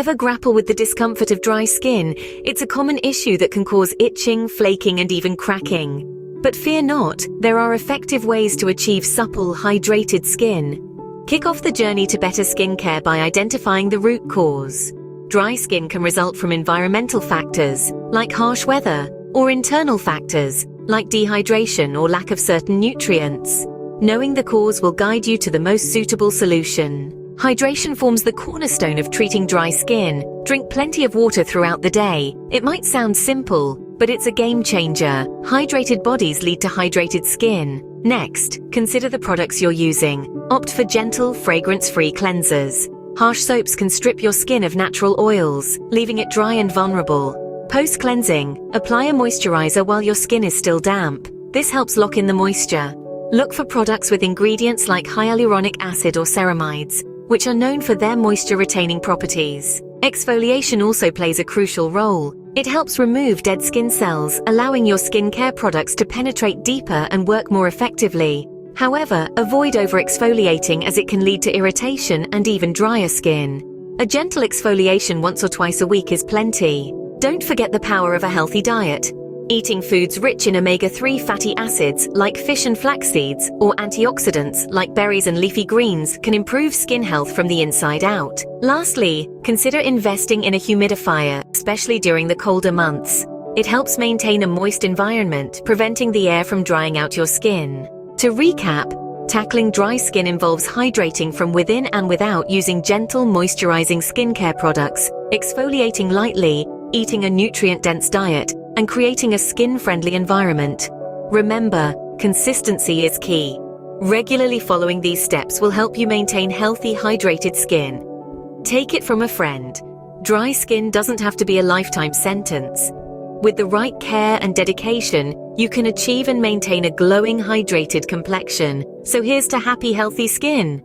Ever grapple with the discomfort of dry skin? It's a common issue that can cause itching, flaking, and even cracking. But fear not, there are effective ways to achieve supple, hydrated skin. Kick off the journey to better skincare by identifying the root cause. Dry skin can result from environmental factors, like harsh weather, or internal factors, like dehydration or lack of certain nutrients. Knowing the cause will guide you to the most suitable solution. Hydration forms the cornerstone of treating dry skin. Drink plenty of water throughout the day. It might sound simple, but it's a game changer. Hydrated bodies lead to hydrated skin. Next, consider the products you're using. Opt for gentle, fragrance-free cleansers. Harsh soaps can strip your skin of natural oils, leaving it dry and vulnerable. Post-cleansing, apply a moisturizer while your skin is still damp. This helps lock in the moisture. Look for products with ingredients like hyaluronic acid or ceramides, which are known for their moisture-retaining properties. Exfoliation also plays a crucial role. It helps remove dead skin cells, allowing your skincare products to penetrate deeper and work more effectively. However, avoid over-exfoliating as it can lead to irritation and even drier skin. A gentle exfoliation once or twice a week is plenty. Don't forget the power of a healthy diet. Eating foods rich in omega-3 fatty acids like fish and flax seeds, or antioxidants like berries and leafy greens can improve skin health from the inside out. Lastly, consider investing in a humidifier, especially during the colder months. It helps maintain a moist environment, preventing the air from drying out your skin. To recap, tackling dry skin involves hydrating from within and without using gentle, moisturizing skincare products, exfoliating lightly, eating a nutrient-dense diet, and creating a skin-friendly environment. Remember, consistency is key. Regularly following these steps will help you maintain healthy, hydrated skin. Take it from a friend. Dry skin doesn't have to be a lifetime sentence. With the right care and dedication, you can achieve and maintain a glowing, hydrated complexion. So here's to happy, healthy skin.